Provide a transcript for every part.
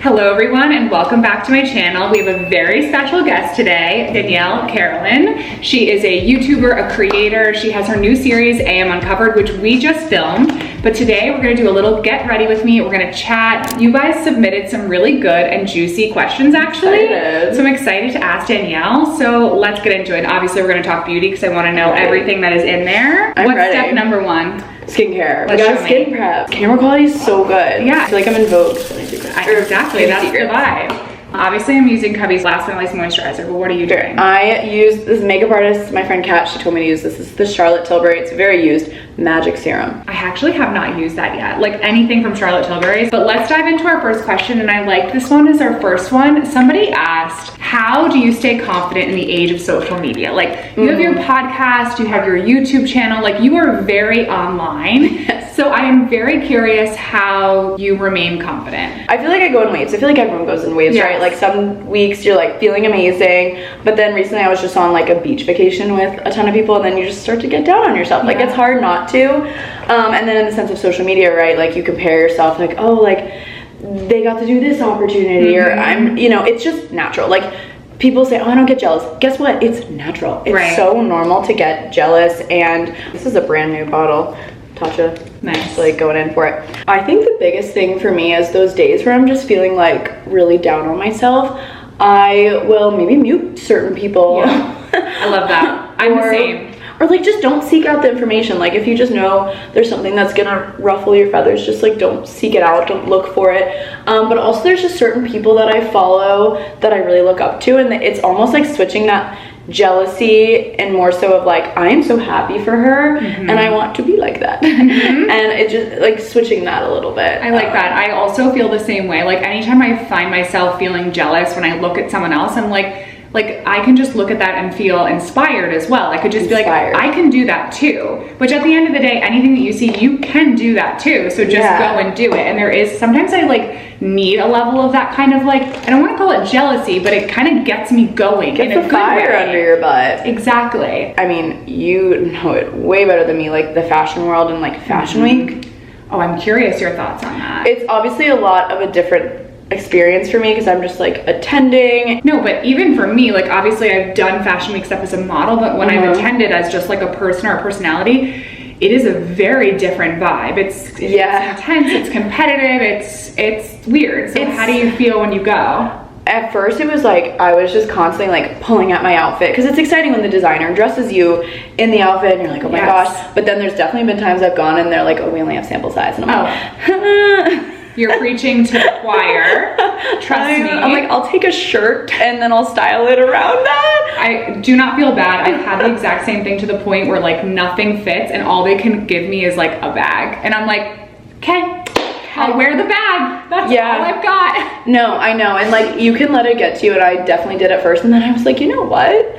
Hello everyone and welcome back to my channel. We have a very special guest today, Danielle Carolan. She is a YouTuber, a creator. She has her new series, AM Uncovered, which we just filmed. But today we're gonna do a little get ready with me. We're gonna chat. You guys submitted some really good and juicy questions actually. So I'm excited to ask Danielle. So let's get into it. Obviously we're gonna talk beauty because I wanna know everything that is in there. I'm ready. Step number one? Skincare. We got skin prep. Camera quality is so good. Yeah. I feel like I'm in Vogue. Exactly, that's the vibe. Obviously, I'm using Cubby's Last One Lace Moisturizer, but what are you doing? I use this makeup artist, my friend Kat, she told me to use this. This is the Charlotte Tilbury. It's very used magic serum. I actually have not used that yet, like anything from Charlotte Tilbury's. But let's dive into our first question, and I like this one as our first one. Somebody asked, how do you stay confident in the age of social media? Like, you have your podcast, you have your YouTube channel, like you are very online. Yes. So I am very curious how you remain confident. I feel like I go in waves. I feel like everyone goes in waves, right? Like some weeks you're like feeling amazing, but then recently I was just on like a beach vacation with a ton of people, and then you just start to get down on yourself. Like it's hard not to. And then in the sense of social media, right? Like you compare yourself like, oh, like they got to do this opportunity, or I'm, you know, it's just natural. Like people say, oh, I don't get jealous. Guess what? It's natural. It's so normal to get jealous. And this is a brand new bottle. Tasha, nice, like going in for it. I think the biggest thing for me is those days where I'm just feeling like really down on myself, I will maybe mute certain people. Yeah. I love that. I'm the same. Or like just don't seek out the information. Like if you just know there's something that's gonna ruffle your feathers, just like don't seek it out, don't look for it. But also there's just certain people that I follow that I really look up to, and it's almost like switching that jealousy and more so of like, I am so happy for her and I want to be like that. And it just like switching that a little bit. I like that. I also feel the same way. Like anytime I find myself feeling jealous when I look at someone else, I'm like I can just look at that and feel inspired as well. I could just be like, I can do that too. Which at the end of the day, anything that you see, you can do that too. So just go and do it. And there is, sometimes I like need a level of that kind of like, I don't want to call it jealousy, but it kind of gets me going. Gets the fire under your butt. Exactly. I mean, you know it way better than me, like the fashion world and like fashion week. Oh, I'm curious your thoughts on that. It's obviously a lot of a different experience for me because I'm just like attending. No, but even for me, like obviously I've done fashion week stuff as a model, but when I've attended as just like a person or a personality, it is a very different vibe. It's intense, it's competitive, it's weird. So how do you feel when you go? At first it was like I was just constantly like pulling at my outfit because it's exciting when the designer dresses you in the outfit and you're like, oh my gosh. But then there's definitely been times I've gone and they're like, oh, we only have sample size, and I'm like, you're preaching to the choir. Trust me. I'm like, I'll take a shirt and then I'll style it around that. I do not feel bad. I've had the exact same thing to the point where like nothing fits and all they can give me is like a bag. And I'm like, okay, I'll wear the bag. That's all I've got. No, I know. And like you can let it get to you, and I definitely did at first. And then I was like, you know what?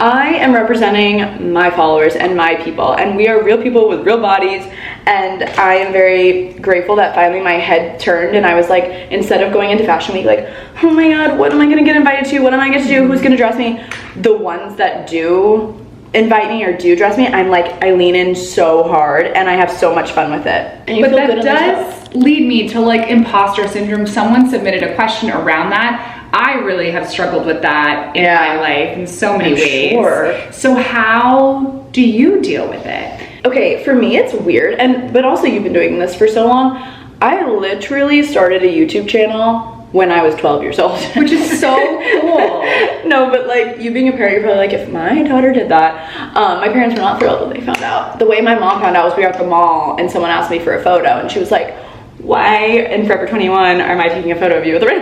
I am representing my followers and my people, and we are real people with real bodies. And I am very grateful that finally my head turned, and I was like, instead of going into fashion week like, oh my god, what am I gonna get invited to? What am I gonna do? Who's gonna dress me? The ones that do invite me or do dress me, I'm like, I lean in so hard and I have so much fun with it. And but that does lead me to like imposter syndrome. Someone submitted a question around that. I really have struggled with that in my life in so many ways. So how do you deal with it? Okay, for me it's weird, but also you've been doing this for so long. I literally started a YouTube channel when I was 12 years old. Which is so cool. No, but like you being a parent, you're probably like, if my daughter did that. My parents were not thrilled when they found out. The way my mom found out was we were at the mall and someone asked me for a photo and she was like, why in Forever 21 am I taking a photo of you with a ring?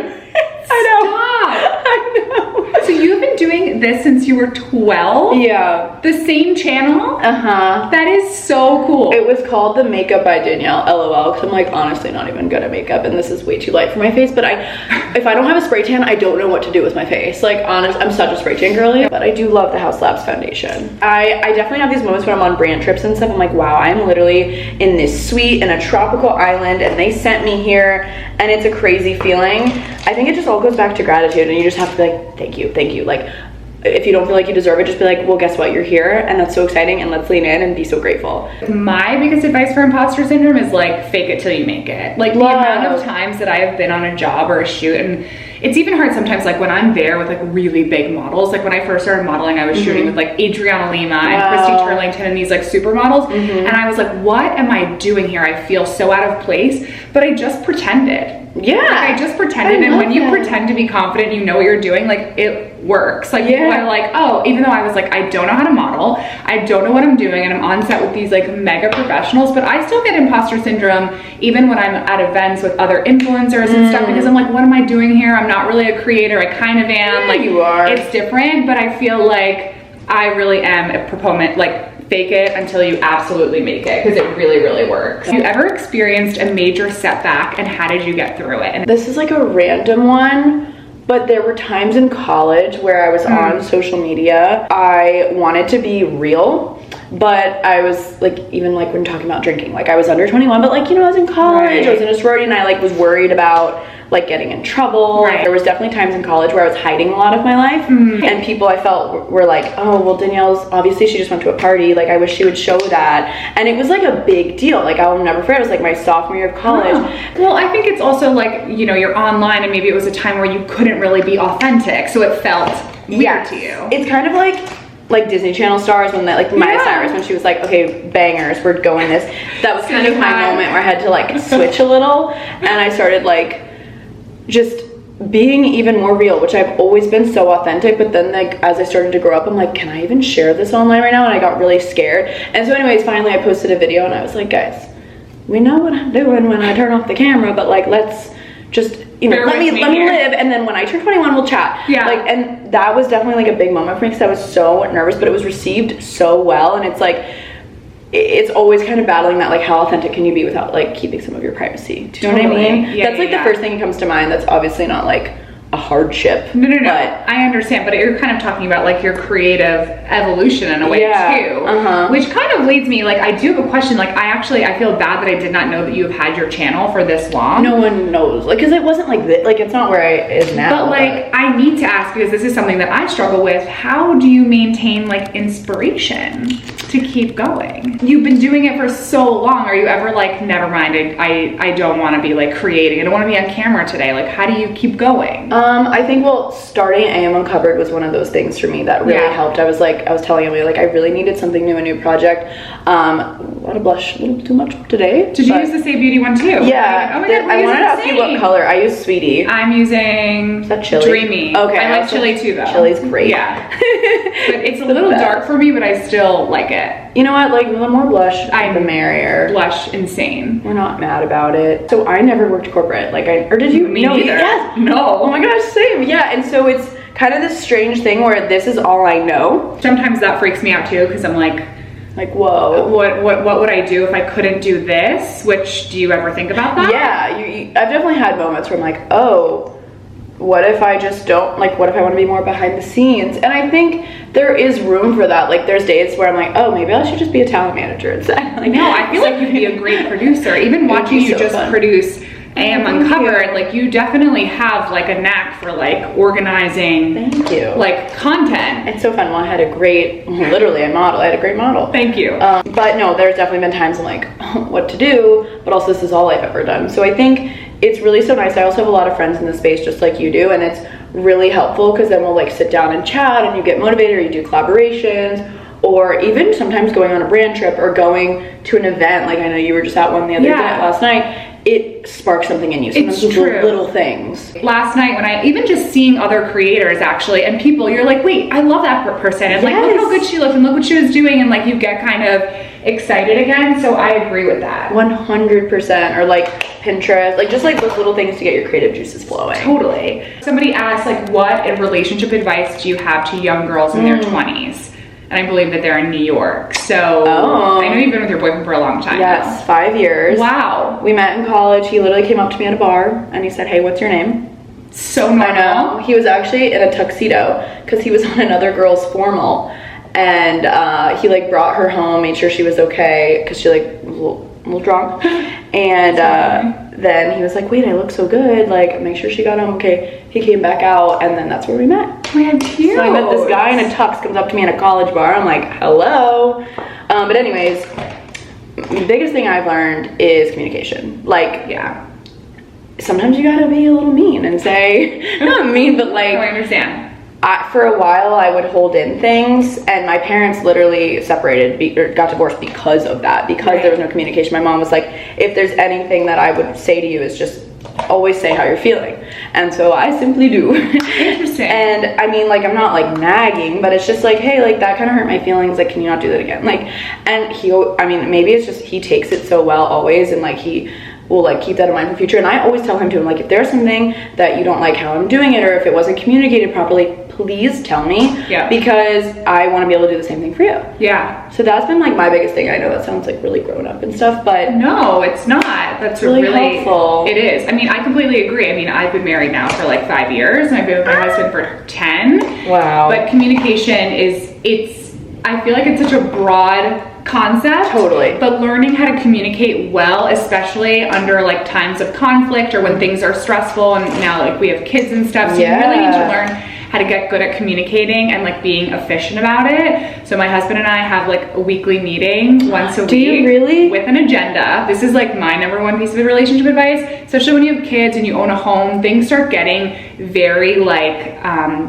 I know. Stop. I know. So you've been doing this since you were 12? Yeah. The same channel? That is so cool. It was called The Makeup by Danielle, LOL, because I'm like honestly not even good at makeup and this is way too light for my face, but if I don't have a spray tan, I don't know what to do with my face. Like honest, I'm such a spray tan girly, but I do love the House Labs foundation. I definitely have these moments when I'm on brand trips and stuff. I'm like, wow, I'm literally in this suite in a tropical island and they sent me here, and it's a crazy feeling. I think it just all goes back to gratitude, and you just have to be like, thank you. Like if you don't feel like you deserve it, just be like, well, guess what, you're here, and that's so exciting, and let's lean in and be so grateful. My biggest advice for imposter syndrome is like, fake it till you make it. Like the amount of times that I have been on a job or a shoot, and it's even hard sometimes, like when I'm there with like really big models, like when I first started modeling, I was shooting with like Adriana Lima and Christy Turlington and these like supermodels, and I was like, what am I doing here? I feel so out of place, but I just pretended. Yeah. Like I just pretended, and when you pretend to be confident, you know what you're doing, like it works. Like people are like, oh, even though I was like, I don't know how to model, I don't know what I'm doing, and I'm on set with these like mega professionals, but I still get imposter syndrome even when I'm at events with other influencers and stuff, because I'm like, what am I doing here? I'm not really a creator. I kind of am. Yeah, like you are. It's different, but I feel like I really am a proponent, like fake it until you absolutely make it, because it really, really works. Have you ever experienced a major setback, and how did you get through it? And this is like a random one, but there were times in college where I was on social media. I wanted to be real, but I was like, even like when talking about drinking, like I was under 21, but like, you know, I was in college, I was in a sorority, and I like was worried about like getting in trouble. There was definitely times in college where I was hiding a lot of my life, and people I felt were like, oh, well, Danielle's obviously, she just went to a party, like I wish she would show that. And it was like a big deal. Like I'll never forget, it was like my sophomore year of college. Well, I think it's also like, you know, you're online, and maybe it was a time where you couldn't really be authentic, so it felt weird to you. It's kind of like Disney Channel stars when like Maya Cyrus, when she was like, okay, bangers, we're going this. That was kind of my moment where I had to like switch a little, and I started like just being even more real, which I've always been so authentic, but then like as I started to grow up, I'm like, can I even share this online right now? And I got really scared. And so anyways, finally I posted a video, and I was like, guys, we know what I'm doing when I turn off the camera, but like let's just, you know, let me live, and then when I turn 21 we'll chat. Like, and that was definitely like a big moment for me, because I was so nervous, but it was received so well. And it's like, it's always kind of battling that, like, how authentic can you be without like keeping some of your privacy? Do you know what I mean? That's like the first thing that comes to mind. That's obviously not like a hardship. No. But I understand, but you're kind of talking about like your creative evolution in a way too, which kind of leads me, like, I do have a question. Like, I feel bad that I did not know that you have had your channel for this long. No one knows, like, because it wasn't like this, like, it's not where I is now. But like, I need to ask, because this is something that I struggle with. How do you maintain like inspiration to keep going? You've been doing it for so long. Are you ever like, never mind, I don't want to be like creating, I don't want to be on camera today? Like, how do you keep going? I think, well, starting AM Uncovered was one of those things for me that really helped. I was telling Emily, like, I really needed something new, a new project. I want to blush a little too much today. Did you use the Say Beauty one too? Yeah. Oh my God, I wanted to ask you what color. I use Sweetie. I'm using, is that Chili? Dreamy. Okay. I like Chili too though. Chili's great. Yeah. But it's a little dark for me, but I still like it. You know what, like, the more blush, the merrier. Blush insane. We're not mad about it. So I never worked corporate, like, or did you? Me neither. Yes. No. Oh my gosh, same. Yeah, and so it's kind of this strange thing where this is all I know. Sometimes that freaks me out too, because I'm like, whoa, what would I do if I couldn't do this? Which, do you ever think about that? Yeah, I've definitely had moments where I'm like, oh, what if I just don't, like, what if I want to be more behind the scenes? And I think there is room for that. Like, there's days where I'm like, oh, maybe I should just be a talent manager instead. Like, no, I feel like you'd be a great producer. Even watching you just produce AM Uncovered, like, you definitely have like a knack for like organizing. Thank you. Like, content. It's so fun. Well, I had a great, literally a model. I had a great model. Thank you. But no, there's definitely been times I'm like, what to do, but also this is all I've ever done. So I think it's really so nice. I also have a lot of friends in the space just like you do, and it's really helpful because then we'll like sit down and chat, and you get motivated, or you do collaborations, or even sometimes going on a brand trip or going to an event. Like, I know you were just at one the other day, last night. It sparks something in you. Sometimes it's true. Little things. Last night, when I even just seeing other creators actually, and people, you're like, wait, I love that person, and like, look how good she looked, and look what she was doing, and like, you get kind of excited again. So I agree with that. 100%. Or like Pinterest, like, just like those little things to get your creative juices flowing. Totally. Somebody asked, like, what relationship advice do you have to young girls in their 20s? And I believe that they're in New York. So I know you've been with your boyfriend for a long time. Yes, 5 years. Wow. We met in college. He literally came up to me at a bar and he said, hey, what's your name? So normal. I know. He was actually in a tuxedo because he was on another girl's formal, and he like brought her home, made sure she was okay because she like was a little drunk, and then he was like, wait, I look so good, like make sure she got home okay. He came back out, and then that's where we met. Man, cute. So I met this guy in a tux, comes up to me in a college bar. I'm like, hello. But anyways, the biggest thing I've learned is communication. Like, yeah, sometimes you gotta be a little mean and say, not mean, but like, I understand. For a while I would hold in things, and my parents literally separated or got divorced because of that, because there was no communication. My mom was like, if there's anything that I would say to you is just always say how you're feeling, and so I simply do. Interesting. And I mean, like, I'm not like nagging, but it's just like, hey, like that kind of hurt my feelings, like can you not do that again? Like, and I mean, maybe it's just he takes it so well always, and like he will like keep that in mind for future. And I always tell him like, if there's something that you don't like how I'm doing it, or if it wasn't communicated properly, please tell me. Yeah. Because I want to be able to do the same thing for you. Yeah. So that's been like my biggest thing. I know that sounds like really grown up and stuff, but no, it's not. That's really helpful. It is. I mean, I completely agree. I mean, I've been married now for like 5 years, and I've been with my husband for 10. Wow. But communication I feel like it's such a broad concept. Totally. But learning how to communicate well, especially under like times of conflict or when things are stressful, and now like we have kids and stuff, so you really need to learn how to get good at communicating and like being efficient about it. So my husband and I have like a weekly meeting once a week. Do you really? With an agenda. This is like my number one piece of relationship advice, especially when you have kids and you own a home. Things start getting very like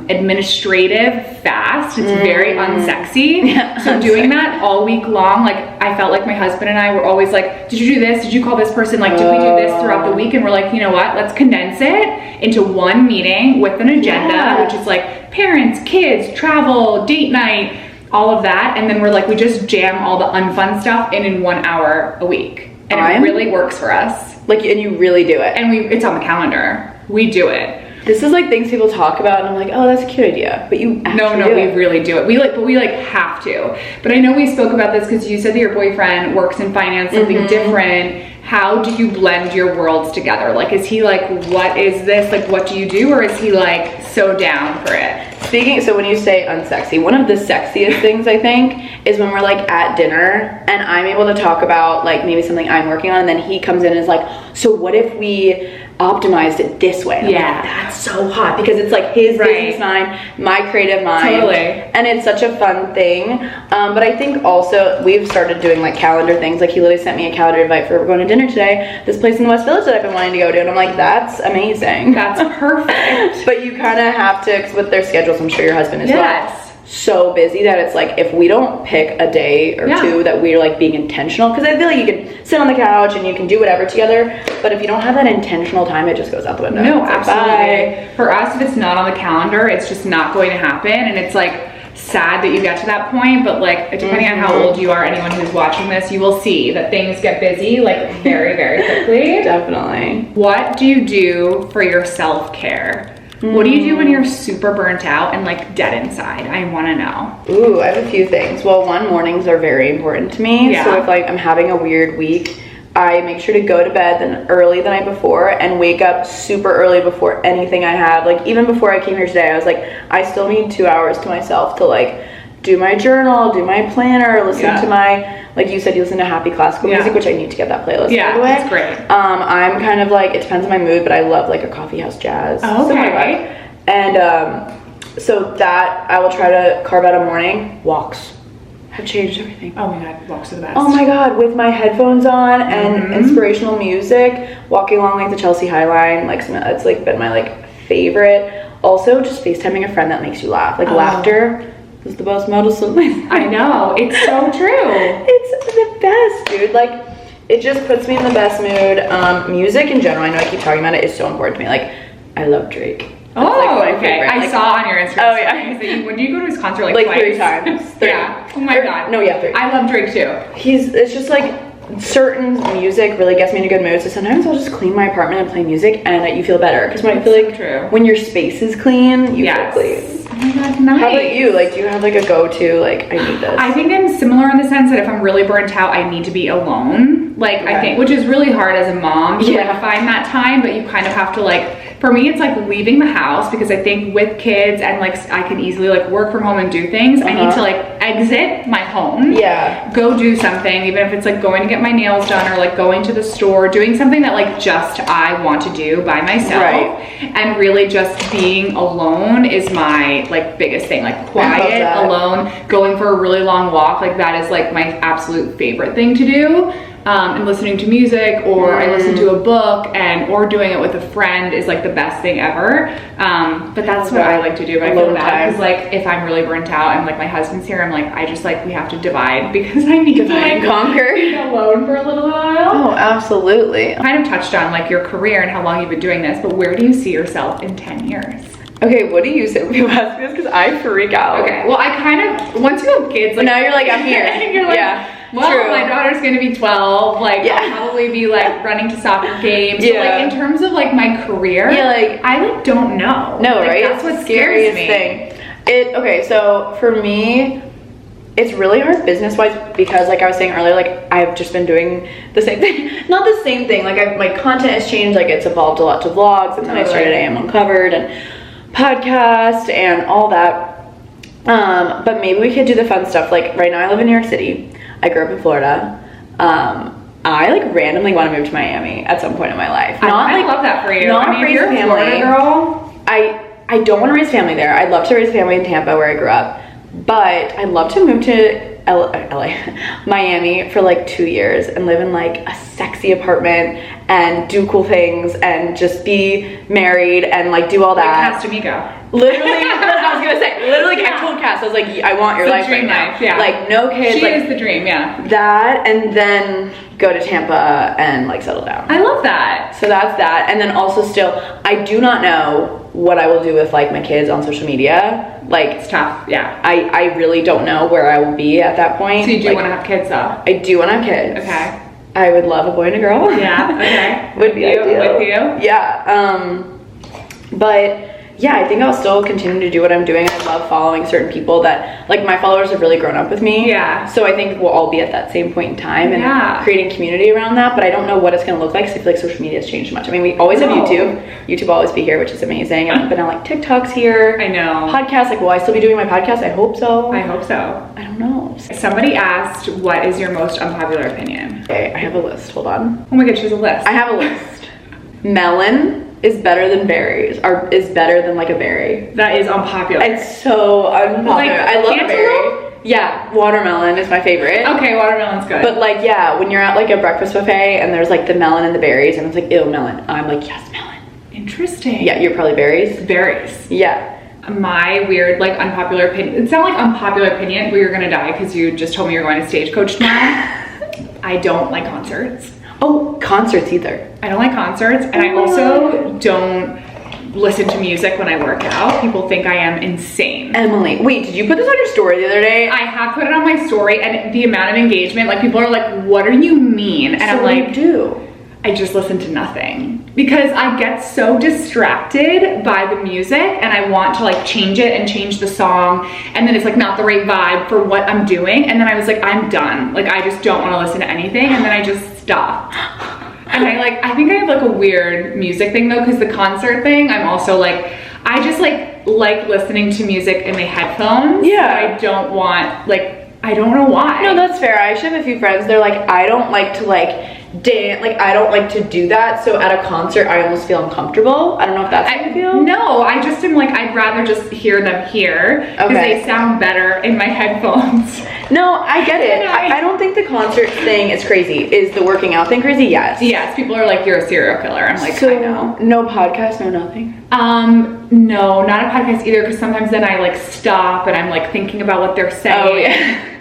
administrative fast. It's very unsexy. Yeah, so doing that all week long, like I felt like my husband and I were always like, did you do this? Did you call this person? Like, did we do this throughout the week? And we're like, you know what? Let's condense it into one meeting with an agenda, which is like parents, kids, travel, date night, all of that. And then we're like, we just jam all the unfun stuff in 1 hour a week. And it really works for us. Like, and you really do it. And it's on the calendar. We do it. This is like things people talk about, and I'm like, oh, that's a cute idea, but you actually do it. We really do it. We have to. But I know we spoke about this because you said that your boyfriend works in finance, something different. How do you blend your worlds together? Like, is he like, what is this? Like, what do you do? Or is he like so down for it? So when you say unsexy, one of the sexiest things I think is when we're like at dinner and I'm able to talk about like maybe something I'm working on, and then he comes in and is like, so what if we optimized it this way? And I'm like, that's so hot, because it's like his business mind, my creative mind. Totally. And it's such a fun thing. But I think also we've started doing like calendar things. Like he literally sent me a calendar invite for, we're going to dinner today, this place in the West Village that I've been wanting to go to. And I'm like, that's amazing. That's perfect. But you kind of have to, 'cause with their schedules, I'm sure your husband is so busy that it's like, if we don't pick a day or two that we're like being intentional, because I feel like you can sit on the couch and you can do whatever together, but if you don't have that intentional time, it just goes out the window. No, absolutely. For us, if it's not on the calendar, it's just not going to happen. And it's like sad that you get to that point, but like depending on how old you are, anyone who's watching this, you will see that things get busy like very, very quickly. Definitely. What do you do for your self-care? What do you do when you're super burnt out and like dead inside? I want to know. Ooh, I have a few things. Well, one, mornings are very important to me. Yeah. So if like I'm having a weird week, I make sure to go to bed early the night before and wake up super early before anything I have. Like even before I came here today, I was like, I still need 2 hours to myself to like do my journal, do my planner, listen to my, like you said, you listen to happy classical music, which I need to get that playlist, by the way. That's great. I'm kind of like, it depends on my mood, but I love like a coffee house jazz. Okay. And so that I will try to carve out a morning. Walks have changed everything. Oh my God, walks are the best. Oh my God, with my headphones on and inspirational music, walking along like the Chelsea High Line, like it's like been my like favorite. Also, just FaceTiming a friend that makes you laugh. Like laughter is the most medicine. I know, it's so true. It's the best, dude. Like, it just puts me in the best mood. Music in general, I know I keep talking about it, is so important to me. Like, I love Drake. That's like okay. favorite. I saw on your Instagram. Oh yeah. When do you go to his concert? Like twice? 3 times. 3. Yeah. Oh my God. No, yeah, 3. I love Drake too. It's just like certain music really gets me in a good mood. So sometimes I'll just clean my apartment and play music, and you feel better. Because when I feel like when your space is clean, you feel clean. Oh my God, nice. How about you? Like, do you have like a go-to? Like, I need this. I think I'm similar in the sense that if I'm really burnt out, I need to be alone. Like, I think, which is really hard as a mom to like find that time, but you kind of have to like for me, it's like leaving the house, because I think with kids and like I can easily like work from home and do things. I need to like exit my home. Yeah. Go do something, even if it's like going to get my nails done or like going to the store, doing something that like just I want to do by myself. Right. And really just being alone is my like biggest thing. Like quiet, alone, going for a really long walk. Like that is like my absolute favorite thing to do. And listening to music, or I listen to a book, or doing it with a friend is like the best thing ever. But that's what I like to do. But I feel bad because like if I'm really burnt out and like my husband's here, I'm like, I just like, we have to divide, because I need to like conquer, be alone for a little while. Oh, absolutely. I kind of touched on like your career and how long you've been doing this, but where do you see yourself in 10 years? Okay, what do you say when people ask me this? Because I freak out. Okay, well I kind of, once you have kids, like, now you're like, I'm here. And you're like, yeah. Well, True. my daughter's gonna be 12. Like, I'll probably be like running to soccer games. Yeah. So, like in terms of like my career, like I like don't know. No, like, right? That's what scariest scares me. thing. Okay, so for me, it's really hard business-wise, because like I was saying earlier, like I've just been doing the same thing. Not the same thing. Like my content has changed. Like it's evolved a lot to vlogs, and then I started AM Uncovered and podcast and all that. But maybe we could do the fun stuff. Like right now, I live in New York City. I grew up in Florida. I like randomly want to move to Miami at some point in my life. I love that for you. Not I mean, raise if you're a a Florida girl. I don't want to raise family there. I'd love to raise a family in Tampa, where I grew up, but I'd love to move to Miami for like 2 years and live in like a sexy apartment and do cool things and just be married and like do all that. Like Casamigo. Literally, I was gonna say, literally, I told Cass, I was like, I want your life right now. Yeah. Like, no kids. She like, is the dream, yeah. That, and then go to Tampa and like settle down. I love that. So that's that. And then also still, I do not know what I will do with like my kids on social media. Like, it's tough, yeah. I really don't know where I will be at that point. So you do like, want to have kids though? I do want to have kids. Okay. I would love a boy and a girl. Yeah, okay. Would be ideal. With you? Yeah. But yeah, I think I'll still continue to do what I'm doing. I love following certain people that, like, my followers have really grown up with me. Yeah. So I think we'll all be at that same point in time and creating community around that. But I don't know what it's going to look like, because I feel like social media has changed much. I mean, we always have YouTube. YouTube will always be here, which is amazing. But now, like, TikTok's here. I know. Podcasts, like, will I still be doing my podcast? I hope so. I hope so. I don't know. Somebody asked, what is your most unpopular opinion? Okay, I have a list. Hold on. Oh my god, she has a list. I have a list. Melon is better than berries, or is better than like a berry. That is unpopular. It's so unpopular. Like, I love a berry. cantaloupe? Yeah, watermelon is my favorite. Okay, watermelon's good. But like, yeah, when you're at like a breakfast buffet and there's like the melon and the berries, and it's like, ew, melon. I'm like, yes, melon. Interesting. Yeah, you're probably berries. Berries. Yeah. My weird, like, unpopular opinion. It's not like unpopular opinion, but you're gonna die because you just told me you're going to Stagecoach tomorrow. I don't like concerts. Oh, concerts either. I don't like concerts, and I also don't listen to music when I work out. People think I am insane. Emily, wait, did you put this on your story the other day? I have put it on my story, and the amount of engagement, like, people are like, what do you mean? And I'm like, what do you do? I just listen to nothing, because I get so distracted by the music and I want to like change it and change the song, and then it's like not the right vibe for what I'm doing, and then I was like, I'm done. Like, I just don't want to listen to anything, and then I just stopped. And I think I have like a weird music thing though, because the concert thing, I'm also like, I just like listening to music in my headphones. Yeah. But I don't want, like, I don't know why. No, that's fair. I actually have a few friends, they're like, I don't like to like dance, like I don't like to do that, so at a concert I almost feel uncomfortable. I don't know if that's how you feel. No, I just am like, I'd rather just hear them here, because they sound better in my headphones. No, I get it. I don't think the concert thing is crazy. Is the working out thing crazy? Yes. Yes, people are like, you're a serial killer. I'm like, so, I know. No podcast, no nothing? No, not a podcast either, because sometimes then I like stop and I'm like thinking about what they're saying. Oh yeah.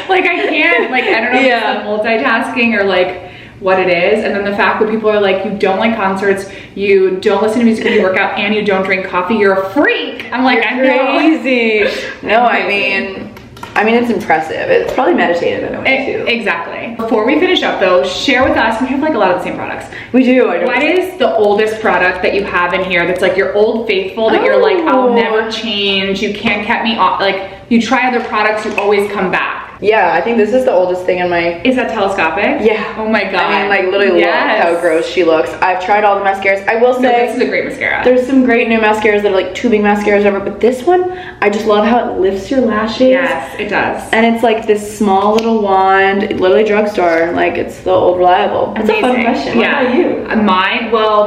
Like I can't, like, I don't know if it's multitasking or like what it is. And then the fact that people are like, you don't like concerts, you don't listen to music when you work out, and you don't drink coffee, you're a freak. I'm like, I'm crazy. No, I mean it's impressive. It's probably meditative in a way too. Exactly. Before we finish up though, share with us, we have like a lot of the same products. We do. I know. What is the oldest product that you have in here that's like your old faithful, that you're like, I'll never change, you can't cut me off, like you try other products, you always come back? Yeah, I think this is the oldest thing in my... Is that telescopic? Yeah. Oh my god. I mean, like, literally look how gross she looks. I've tried all the mascaras. I will say... No, this is a great mascara. There's some great new mascaras that are like tubing mascaras ever, but this one, I just love how it lifts your lashes. Yes, it does. And it's like this small little wand, literally drugstore. Like, it's the old reliable. That's a fun question. Yeah. What about you?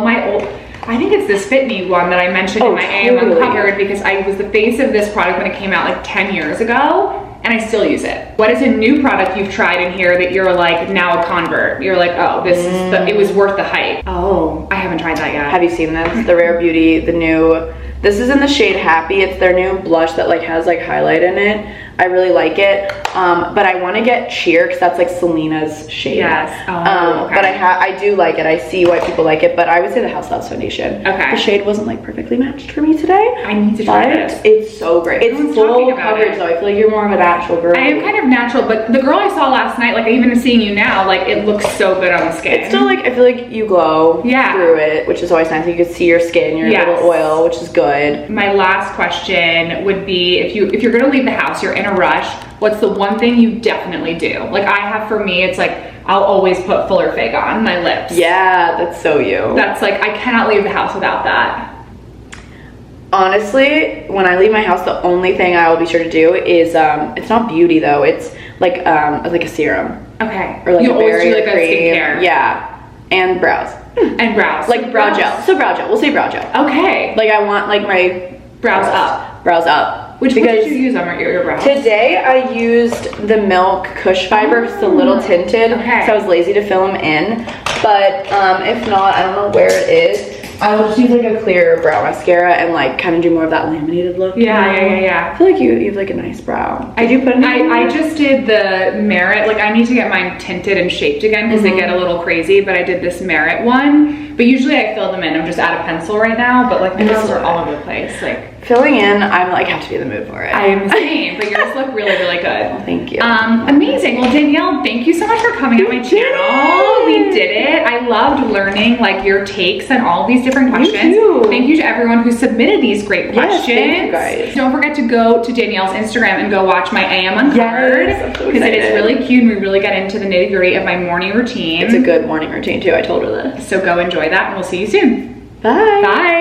My old... I think it's this Fit Me one that I mentioned in my AM Uncovered, because I was the face of this product when it came out like 10 years ago, and I still use it. What is a new product you've tried in here that you're like now a convert? You're like, oh, this is it was worth the hype. Oh, I haven't tried that yet. Have you seen this? The Rare Beauty, the new... This is in the shade Happy. It's their new blush that like has like highlight in it. I really like it, but I want to get Cheer because that's like Selena's shade. Yes. Oh, okay. But I do like it. I see why people like it, but I would say the House House foundation. Okay. The shade wasn't like perfectly matched for me today. I need to try this. It's so great. It's full coverage though. I feel like you're more of a natural girl. I am kind of natural, but the girl I saw last night, like even seeing you now, like it looks so good on the skin. It's still like, I feel like you glow through it, which is always nice. You can see your skin, your little oil, which is good. My last question would be, if you're gonna leave the house, you're in a rush, what's the one thing you definitely do? Like I have, for me, it's like I'll always put Fuller Fig on my lips. Yeah, that's so you. That's like, I cannot leave the house without that. Honestly, when I leave my house, the only thing I will be sure to do is, it's not beauty though, it's like a serum. Okay. Or like you a always do like cream. a skincare. Yeah, and brows. And brows. Like brow gel. So brow gel, we'll say brow gel. Okay. Like I want like my brows up. Brows up. Which one did you use on your brows? Today I used the Milk Kush Fiber, just a little tinted. Okay. So I was lazy to fill them in. But if not, I don't know where it is. I will just use like a clear brow mascara and like kind of do more of that laminated look. Yeah. I feel like you have like a nice brow. Did you put it in? I just did the Merit. Like I need to get mine tinted and shaped again because they get a little crazy, but I did this Merit one. But usually I fill them in. I'm just out of pencil right now, but like the brows are all over the place. Like filling in, I'm like have to be in the mood for it. I am the same, but yours look really, really good. Well, thank you. Amazing. Well, Danielle, thank you so much for coming on my channel. We did it. I loved learning like your takes on all these different questions. Me too. Thank you to everyone who submitted these great questions. Thank you guys. Don't forget to go to Danielle's Instagram and go watch my AM Uncovered because it is really cute and we really get into the nitty gritty of my morning routine. It's a good morning routine too. I told her that. So go enjoy that and we'll see you soon. Bye. Bye.